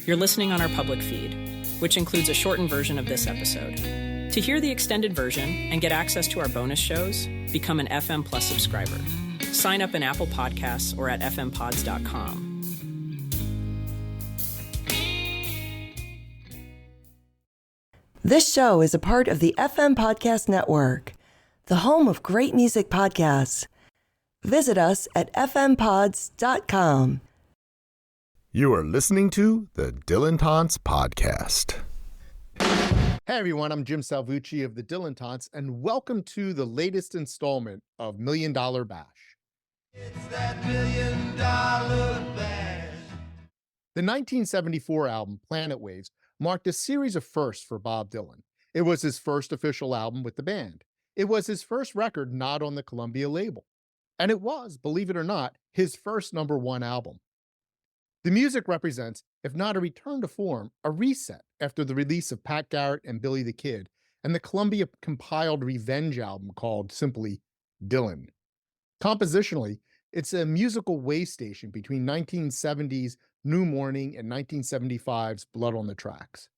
You're listening on our public feed, which includes a shortened version of this episode. To hear the extended version and get access to our bonus shows, become an FM Plus subscriber. Sign up in Apple Podcasts or at fmpods.com. This show is a part of the FM Podcast Network, the home of great music podcasts. Visit us at fmpods.com. You are listening to the Dilettantes Podcast. Hey everyone, I'm Jim Salvucci of the Dilettantes, and welcome to the latest installment of $1 Million Bash. It's that $1 Million Bash. The 1974 album, Planet Waves, marked a series of firsts for Bob Dylan. It was his first official album with the band. It was his first record not on the Columbia label. And it was, believe it or not, his first #1 album. The music represents, if not a return to form, a reset after the release of Pat Garrett and Billy the Kid and the Columbia-compiled revenge album called simply Dylan. Compositionally, it's a musical way station between 1970's New Morning and 1975's Blood on the Tracks.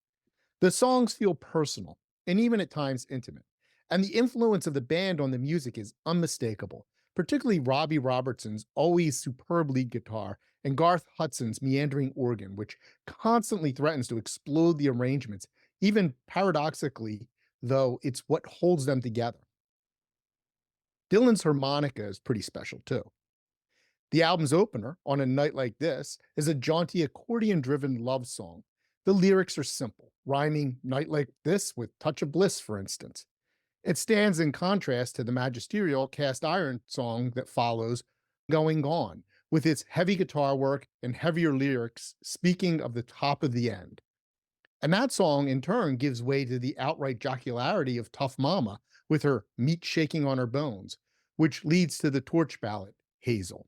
The songs feel personal and even at times intimate, and the influence of the band on the music is unmistakable, particularly Robbie Robertson's always superb lead guitar and Garth Hudson's meandering organ, which constantly threatens to explode the arrangements, even paradoxically, though it's what holds them together. Dylan's harmonica is pretty special too. The album's opener, On a Night Like This, is a jaunty accordion-driven love song. The lyrics are simple, rhyming night like this with touch of bliss, for instance. It stands in contrast to the magisterial cast iron song that follows, Going On, with its heavy guitar work and heavier lyrics speaking of the top of the end. And that song, in turn, gives way to the outright jocularity of Tough Mama, with her meat shaking on her bones, which leads to the torch ballad, Hazel.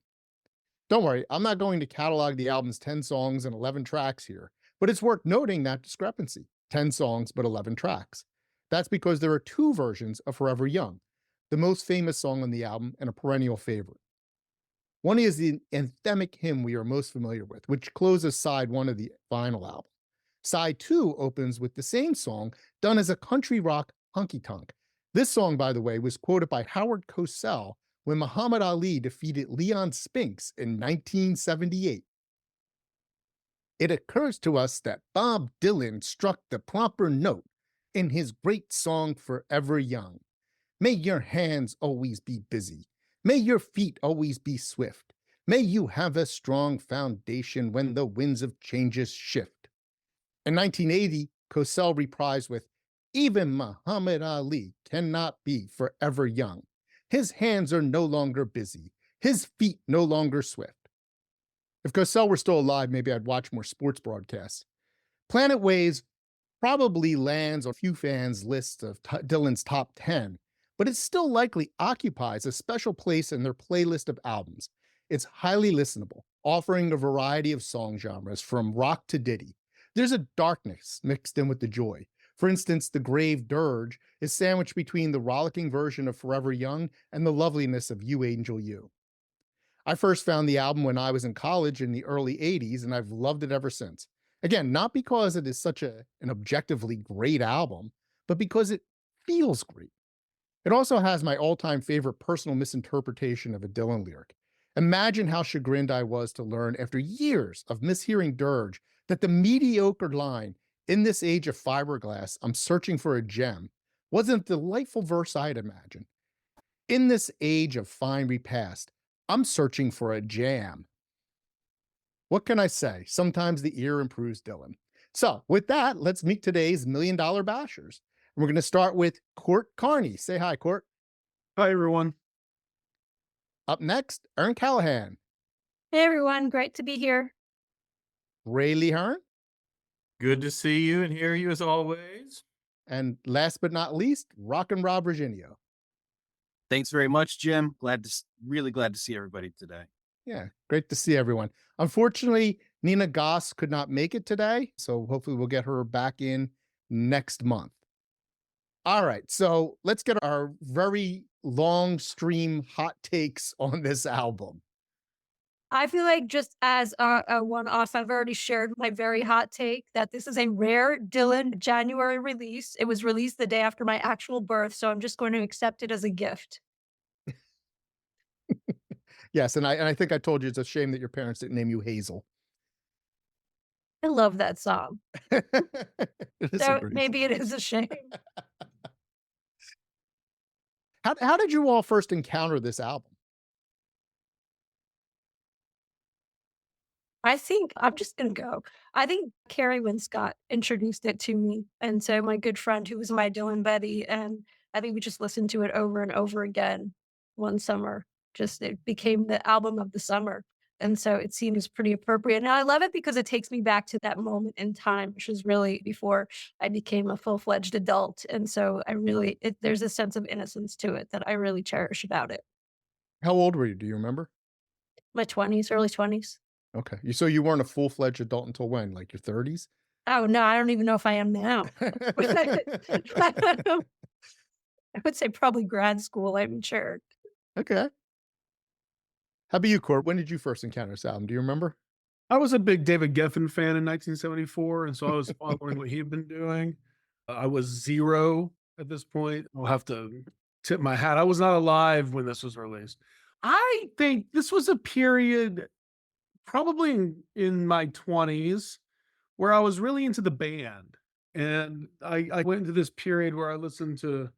Don't worry, I'm not going to catalog the album's 10 songs and 11 tracks here, but it's worth noting that discrepancy, 10 songs but 11 tracks. That's because there are two versions of Forever Young, the most famous song on the album and a perennial favorite. One is the anthemic hymn we are most familiar with, which closes side 1 of the vinyl album. Side 2 opens with the same song done as a country rock honky-tonk. This song, by the way, was quoted by Howard Cosell when Muhammad Ali defeated Leon Spinks in 1978. It occurs to us that Bob Dylan struck the proper note in his great song Forever Young. May your hands always be busy. May your feet always be swift. May you have a strong foundation when the winds of changes shift. In 1980, Cosell reprised with, Even Muhammad Ali cannot be forever young. His hands are no longer busy. His feet no longer swift. If Cosell were still alive, maybe I'd watch more sports broadcasts. Planet Waves probably lands on a few fans' lists of Dylan's top 10, but it still likely occupies a special place in their playlist of albums. It's highly listenable, offering a variety of song genres from rock to ditty. There's a darkness mixed in with the joy. For instance, the grave dirge is sandwiched between the rollicking version of Forever Young and the loveliness of You Angel You. I first found the album when I was in college in the early 80s, and I've loved it ever since. Again, not because it is such an objectively great album, but because it feels great. It also has my all-time favorite personal misinterpretation of a Dylan lyric. Imagine how chagrined I was to learn after years of mishearing dirge that the mediocre line, in this age of fiberglass, I'm searching for a gem, wasn't a delightful verse I'd imagined. In this age of fine repast, I'm searching for a jam. What can I say? Sometimes the ear improves Dylan. So with that, let's meet today's $1 Million Bashers. We're going to start with Court Carney. Say hi, Court. Hi, everyone. Up next, Erin Callahan. Hey, everyone. Great to be here. Ray Lee Hearn. Good to see you and hear you as always. And last but not least, Rockin' Rob Virginio. Thanks very much, Jim. Really glad to see everybody today. Yeah, great to see everyone. Unfortunately, Nina Goss could not make it today, so hopefully we'll get her back in next month. All right, so let's get our very long stream hot takes on this album. I feel like just as a one-off, I've already shared my very hot take that this is a rare Dylan January release. It was released the day after my actual birth, so I'm just going to accept it as a gift. Yes, and I think I told you it's a shame that your parents didn't name you Hazel. I love that song. It is a So great maybe song. it is a shame. How did you all first encounter this album? I think I'm just gonna go. I think Carrie Winscott introduced it to me, and so my good friend who was my Dylan buddy, and I think we just listened to it over and over again one summer. Just it became the album of the summer, and so it seems pretty appropriate. And I love it because it takes me back to that moment in time, which was really before I became a full-fledged adult, and so there's a sense of innocence to it that I really cherish about it. How old were you? Do you remember? My 20s, early 20s. Okay. So you weren't a full-fledged adult until when? Like your 30s? Oh, no, I don't even know if I am now. I would say probably grad school, I'm sure. Okay. How about you, Court? When did you first encounter this album? Do you remember? I was a big David Geffen fan in 1974, and so I was following what he had been doing. I was 0 at this point. I'll have to tip my hat. I was not alive when this was released. I think this was a period, probably in my 20s, where I was really into the band. And I went into this period where I listened to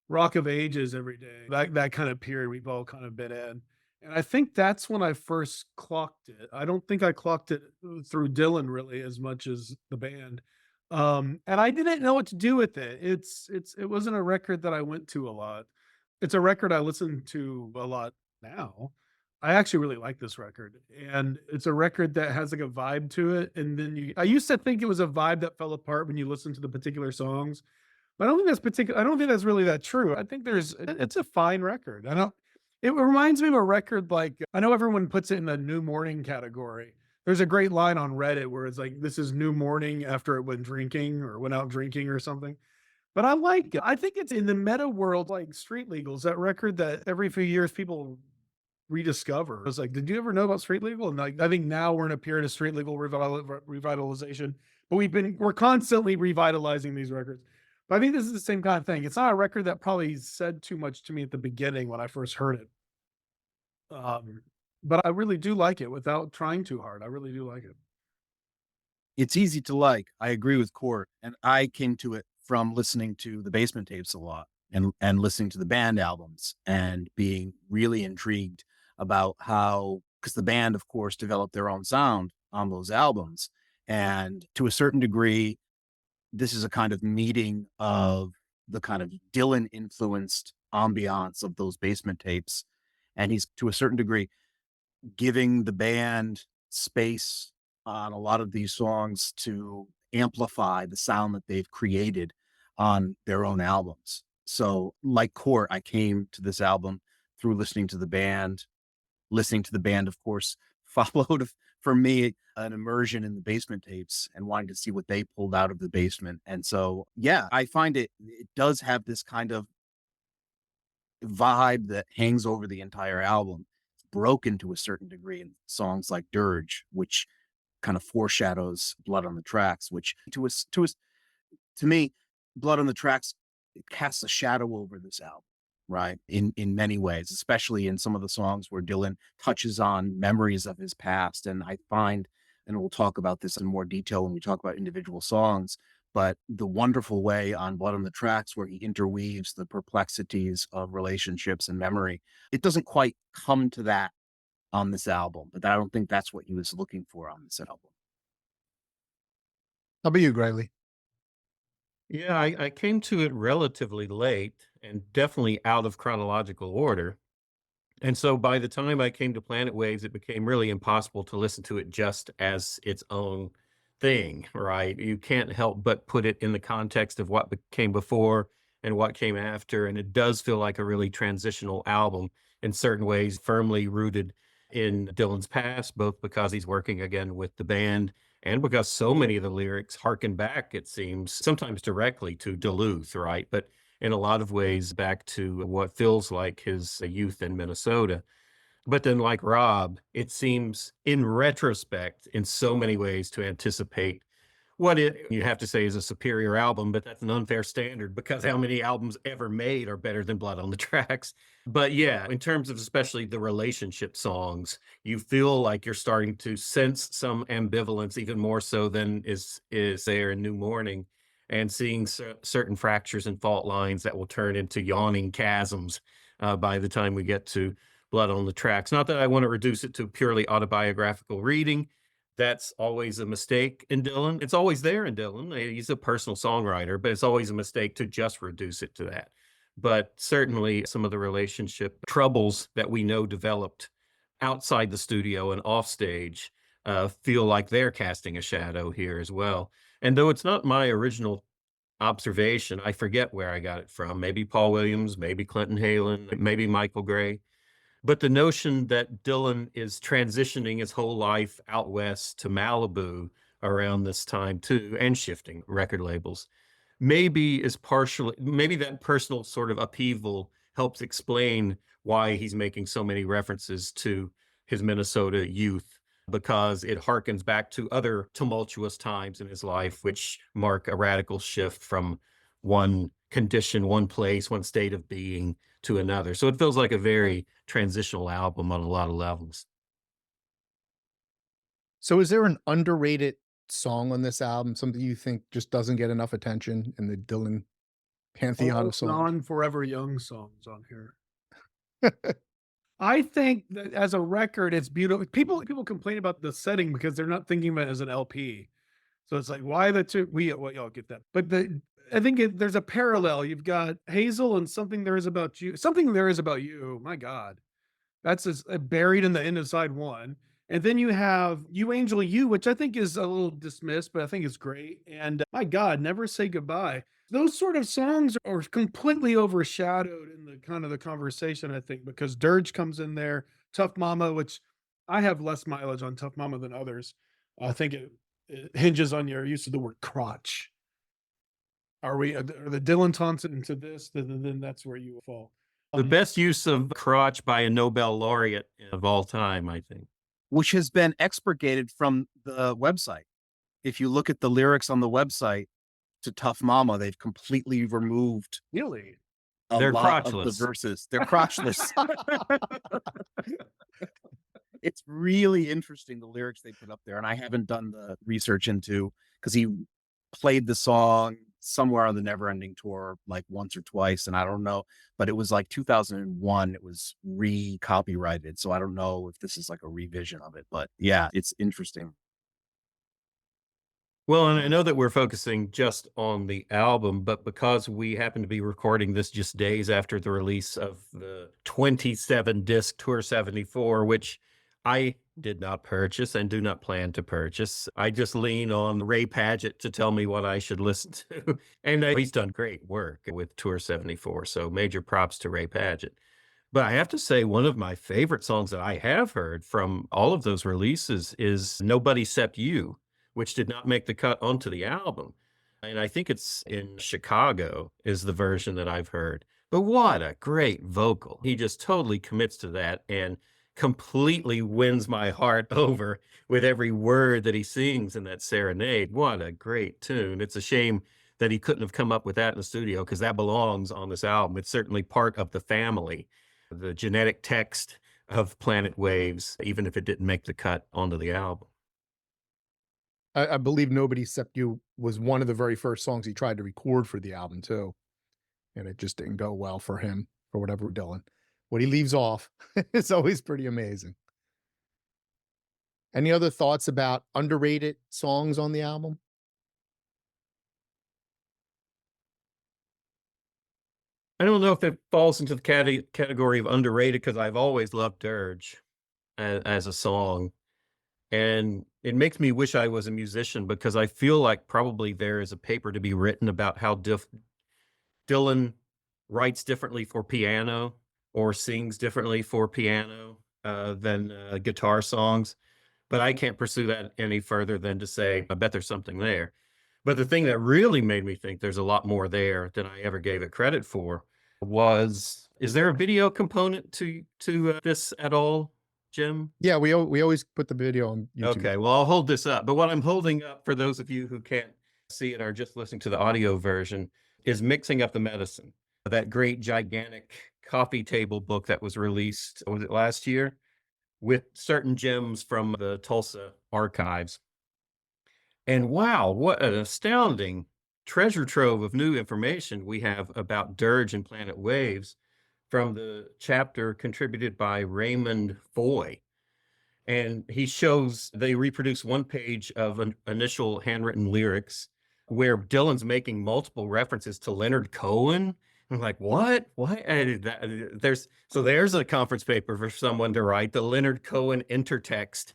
Rock of Ages every day. That kind of period we've all kind of been in. And I think that's when I first clocked it. I don't think I clocked it through Dylan really as much as the band. And I didn't know what to do with it. It wasn't a record that I went to a lot. It's a record I listen to a lot now. I actually really like this record. And it's a record that has like a vibe to it. And then I used to think it was a vibe that fell apart when you listen to the particular songs. But I don't think that's really that true. I think it's a fine record. It reminds me of a record like, I know everyone puts it in the new morning category. There's a great line on Reddit where it's like, this is new morning after it went drinking or went out drinking or something. But I like it. I think it's in the meta world, like Street Legals, that record that every few years people rediscover. It's like, did you ever know about Street Legal? And like, I think now we're in a period of Street Legal revitalization, but we're constantly revitalizing these records. But I think this is the same kind of thing. It's not a record that probably said too much to me at the beginning when I first heard it. But I really do like it without trying too hard. I really do like it. It's easy to like. I agree with Court. And I came to it from listening to the Basement tapes a lot and listening to the band albums and being really intrigued about how, because the band, of course, developed their own sound on those albums. And to a certain degree, this is a kind of meeting of the kind of Dylan influenced ambiance of those Basement tapes. And he's to a certain degree giving the band space on a lot of these songs to amplify the sound that they've created on their own albums. So like Court, I came to this album through listening to the band. Listening to the band, of course, followed for me an immersion in the Basement tapes and wanting to see what they pulled out of the basement. And so, yeah, I find it does have this kind of vibe that hangs over the entire album. It's broken to a certain degree in songs like Dirge, which kind of foreshadows Blood on the Tracks, which to me, Blood on the Tracks casts a shadow over this album, right? In many ways, especially in some of the songs where Dylan touches on memories of his past. And I find, and we'll talk about this in more detail when we talk about individual songs, but the wonderful way on Blood on the Tracks where he interweaves the perplexities of relationships and memory, it doesn't quite come to that on this album, but I don't think that's what he was looking for on this album. How about you, Griley? Yeah, I came to it relatively late and definitely out of chronological order. And so by the time I came to Planet Waves, it became really impossible to listen to it just as its own thing, right? You can't help but put it in the context of what came before and what came after. And it does feel like a really transitional album in certain ways, firmly rooted in Dylan's past, both because he's working again with the band and because so many of the lyrics harken back, it seems, sometimes directly to Duluth, right? But in a lot of ways back to what feels like his youth in Minnesota. But then, like Rob, it seems in retrospect, in so many ways, to anticipate what you have to say is a superior album, but that's an unfair standard because how many albums ever made are better than Blood on the Tracks? But yeah, in terms of especially the relationship songs, you feel like you're starting to sense some ambivalence, even more so than is there in New Morning, and seeing certain fractures and fault lines that will turn into yawning chasms by the time we get to Blood on the Tracks. Not that I want to reduce it to purely autobiographical reading. That's always a mistake in Dylan. It's always there in Dylan. He's a personal songwriter, but it's always a mistake to just reduce it to that. But certainly some of the relationship troubles that we know developed outside the studio and off stage feel like they're casting a shadow here as well. And though it's not my original observation, I forget where I got it from. Maybe Paul Williams, maybe Clinton Halen, maybe Michael Gray. But the notion that Dylan is transitioning his whole life out west to Malibu around this time too, and shifting record labels, maybe that personal sort of upheaval helps explain why he's making so many references to his Minnesota youth, because it harkens back to other tumultuous times in his life, which mark a radical shift from one condition, one place, one state of being to another. So it feels like a very transitional album on a lot of levels. So is there an underrated song on this album, something you think just doesn't get enough attention in the Dylan pantheon of songs? Non-Forever Young songs on here. I think that as a record, it's beautiful. People complain about the setting because they're not thinking of it as an LP. So it's like, why the two? Well, y'all get that. But I think there's a parallel. You've got Hazel and Something There Is About You. Something There Is About You. My God. That's buried in the end of side one. And then you have You Angel You, which I think is a little dismissed, but I think it's great. And my God, Never Say Goodbye. Those sort of songs are completely overshadowed in the kind of the conversation, I think, because Dirge comes in there, Tough Mama, which I have less mileage on Tough Mama than others. I think it hinges on your use of the word crotch. Are the Dylan Thompson into this? Then that's where you will fall. The best use of crotch by a Nobel laureate of all time, I think. Which has been expurgated from the website. If you look at the lyrics on the website to Tough Mama, they've completely removed Really? They're lot of the crotchless. verses. They're crotchless. It's really interesting, the lyrics they put up there. And I haven't done the research into, because he played the song somewhere on the Neverending Tour like once or twice, and I don't know, but it was like 2001 it was re-copyrighted, so I don't know if this is like a revision of it, but yeah, it's interesting. Well, and I know that we're focusing just on the album, but because we happen to be recording this just days after the release of the 27-disc Tour 74, which I did not purchase and do not plan to purchase. I just lean on Ray Padgett to tell me what I should listen to. And he's done great work with Tour 74. So major props to Ray Padgett. But I have to say, one of my favorite songs that I have heard from all of those releases is Nobody Except You, which did not make the cut onto the album. And I think it's in Chicago is the version that I've heard. But what a great vocal. He just totally commits to that and completely wins my heart over with every word that he sings in that serenade. What a great tune. It's a shame that he couldn't have come up with that in the studio, because that belongs on this album. It's certainly part of the family, the genetic text of Planet Waves, even if it didn't make the cut onto the album. I believe Nobody Except You was one of the very first songs he tried to record for the album too. And it just didn't go well for him, for whatever Dylan. What he leaves off is always pretty amazing. Any other thoughts about underrated songs on the album? I don't know if it falls into the category of underrated, because I've always loved Dirge as a song. And it makes me wish I was a musician, because I feel like probably there is a paper to be written about how Dylan writes differently for piano or sings differently for piano than guitar songs. But I can't pursue that any further than to say, I bet there's something there. But the thing that really made me think there's a lot more there than I ever gave it credit for was, is there a video component to this at all? Jim? Yeah, we always put the video on YouTube. Okay, well, I'll hold this up. But what I'm holding up for those of you who can't see it or just listening to the audio version is Mixing Up the Medicine, that great gigantic coffee table book that was released, was it last year? With certain gems from the Tulsa archives. And wow, what an astounding treasure trove of new information we have about dirge and planet waves from the chapter contributed by Raymond Foy. And he shows, they reproduce one page of an initial handwritten lyrics where Dylan's making multiple references to Leonard Cohen. I'm like, what? And there's a conference paper for someone to write, the Leonard Cohen intertext.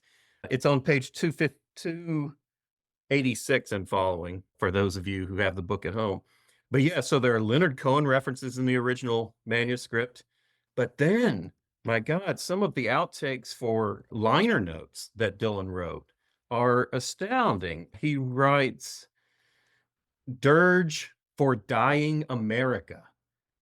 It's on page 286 and following, for those of you who have the book at home. But yeah, so there are Leonard Cohen references in the original manuscript. But then, my God, some of the outtakes for liner notes that Dylan wrote are astounding. He writes, dirge for dying America.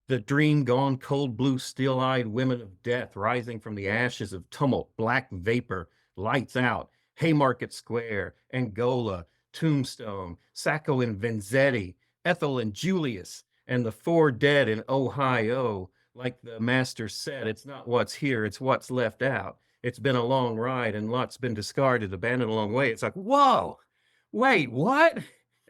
The dream gone, cold blue, steel-eyed women of death rising from the ashes of tumult, black vapor, lights out, Haymarket Square, Angola, Tombstone, Sacco and Vanzetti, Ethel and Julius, and the four dead in Ohio. Like the master said, it's not what's here, it's what's left out. It's been a long ride and lots been discarded, abandoned along the way. It's like, whoa, wait, what?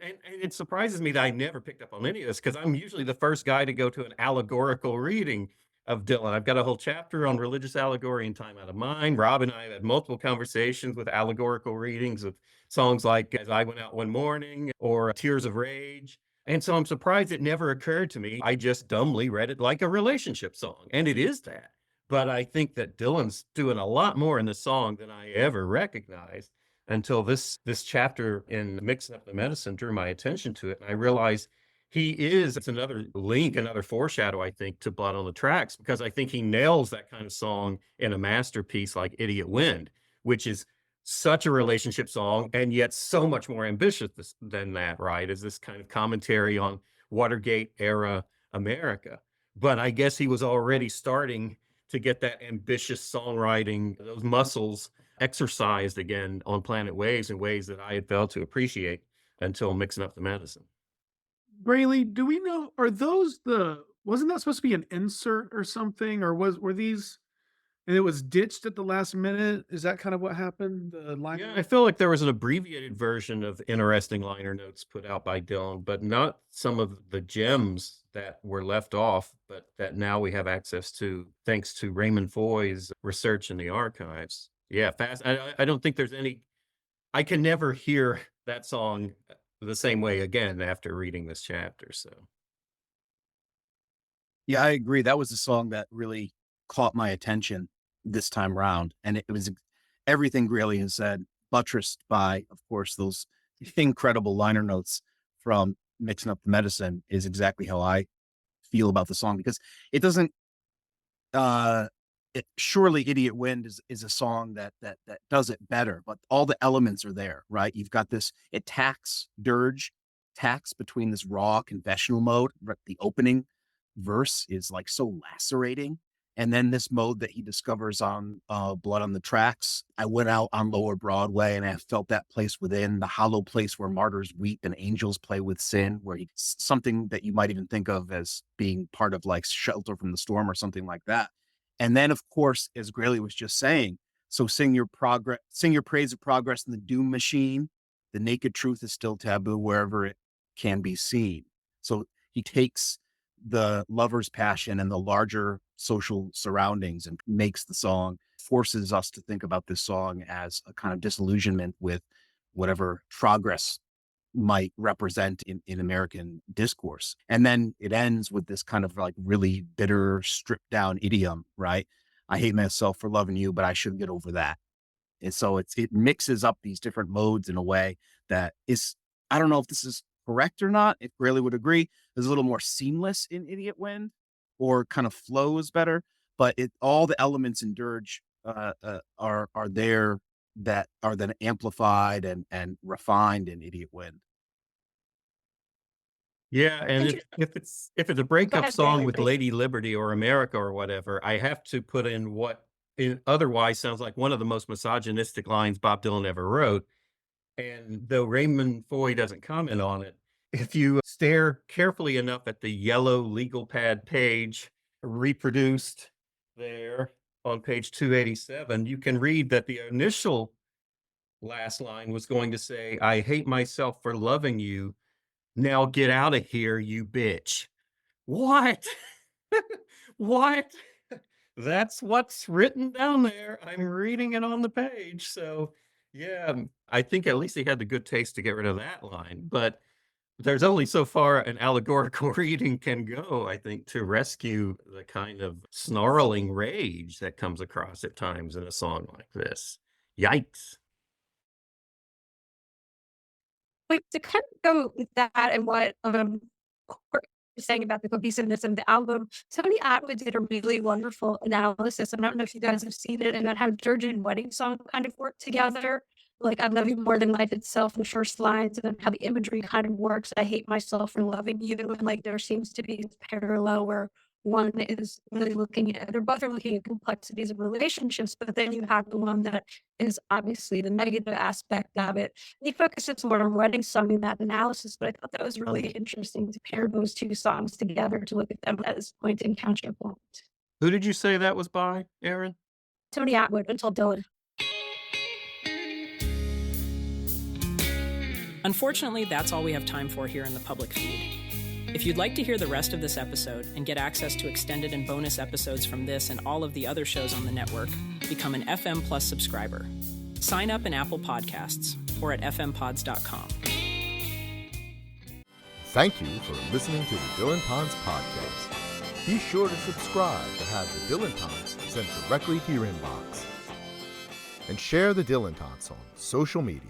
And it surprises me that I never picked up on any of this, because I'm usually the first guy to go to an allegorical reading of Dylan. I've got a whole chapter on religious allegory and Time Out of Mind. Rob and I have had multiple conversations with allegorical readings of songs like As I Went Out One Morning or Tears of Rage. And so I'm surprised it never occurred to me. I just dumbly read it like a relationship song, and it is that. But I think that Dylan's doing a lot more in the song than I ever recognized until this chapter in Mixing Up the Medicine drew my attention to it. And I realized it's another link, another foreshadow, I think, to Blood on the Tracks, because I think he nails that kind of song in a masterpiece like Idiot Wind, which is such a relationship song and yet so much more ambitious than that, right? Is this kind of commentary on Watergate era America. But I guess he was already starting to get that ambitious songwriting, those muscles exercised again on Planet Waves in ways that I had failed to appreciate until Mixing Up the Medicine. Brayley, do we know, are those wasn't that supposed to be an insert or something? Or were these, and it was ditched at the last minute? Is that kind of what happened? The line? Yeah, I feel like there was an abbreviated version of interesting liner notes put out by Dylan, but not some of the gems that were left off, but that now we have access to thanks to Raymond Foy's research in the archives. Yeah, fast. I don't think there's any, I can never hear that song the same way again after reading this chapter. So Yeah, I agree. That was a song that really caught my attention this time round. And it was everything Greeley has said, buttressed by, of course, those incredible liner notes from Mixing Up the Medicine, is exactly how I feel about the song, because it doesn't, surely Idiot Wind is a song that does it better, but all the elements are there, right? You've got this, it dirge tacks between this raw confessional mode. The opening verse is like so lacerating. And then this mode that he discovers on Blood on the Tracks. I went out on Lower Broadway and I felt that place within, the hollow place where martyrs weep and angels play with sin, where something that you might even think of as being part of like Shelter from the Storm or something like that. And then, of course, as Greeley was just saying, so sing your praise of progress in the doom machine. The naked truth is still taboo wherever it can be seen. So he takes the lover's passion and the larger social surroundings and makes the song, forces us to think about this song as a kind of disillusionment with whatever progress might represent in American discourse. And then it ends with this kind of like really bitter, stripped down idiom, right? I hate myself for loving you, but I should get over that. And so it mixes up these different modes in a way that is, I don't know if this is correct or not, if Greeley would agree, is a little more seamless in Idiot Wind, or kind of flows better, but all the elements in dirge are there that are then amplified and refined in Idiot Wind. Yeah, and if it's a breakup song with Lady Liberty or America or whatever, I have to put in what it otherwise sounds like one of the most misogynistic lines Bob Dylan ever wrote. And though Raymond Foy doesn't comment on it, if you stare carefully enough at the yellow legal pad page reproduced there on page 287, you can read that the initial last line was going to say, "I hate myself for loving you. Now get out of here, you bitch." What? What? That's what's written down there. I'm reading it on the page. So, yeah, I think at least he had the good taste to get rid of that line. But there's only so far an allegorical reading can go, I think, to rescue the kind of snarling rage that comes across at times in a song like this. Yikes. Wait, to kind of go with that and what Court was saying about the cohesiveness of the album, Tony Atwood did a really wonderful analysis. I don't know if you guys have seen it, and about how Dirge and Wedding Song kind of work together. Like, I love you more than life itself, the first lines, and then how the imagery kind of works. I hate myself for loving you. And like, there seems to be this parallel where one is really looking at, they're both are looking at complexities of relationships, but then you have the one that is obviously the negative aspect of it. And he focuses more on Wedding Song in that analysis, but I thought that was really interesting to pair those two songs together to look at them as point and counterpoint. Who did you say that was by, Aaron? Tony Atwood, Until Dylan. Unfortunately, that's all we have time for here in the public feed. If you'd like to hear the rest of this episode and get access to extended and bonus episodes from this and all of the other shows on the network, become an FM Plus subscriber. Sign up in Apple Podcasts or at fmpods.com. Thank you for listening to the Dylan Tons podcast. Be sure to subscribe to have the Dylan Tons sent directly to your inbox. And share the Dylan Tons on social media.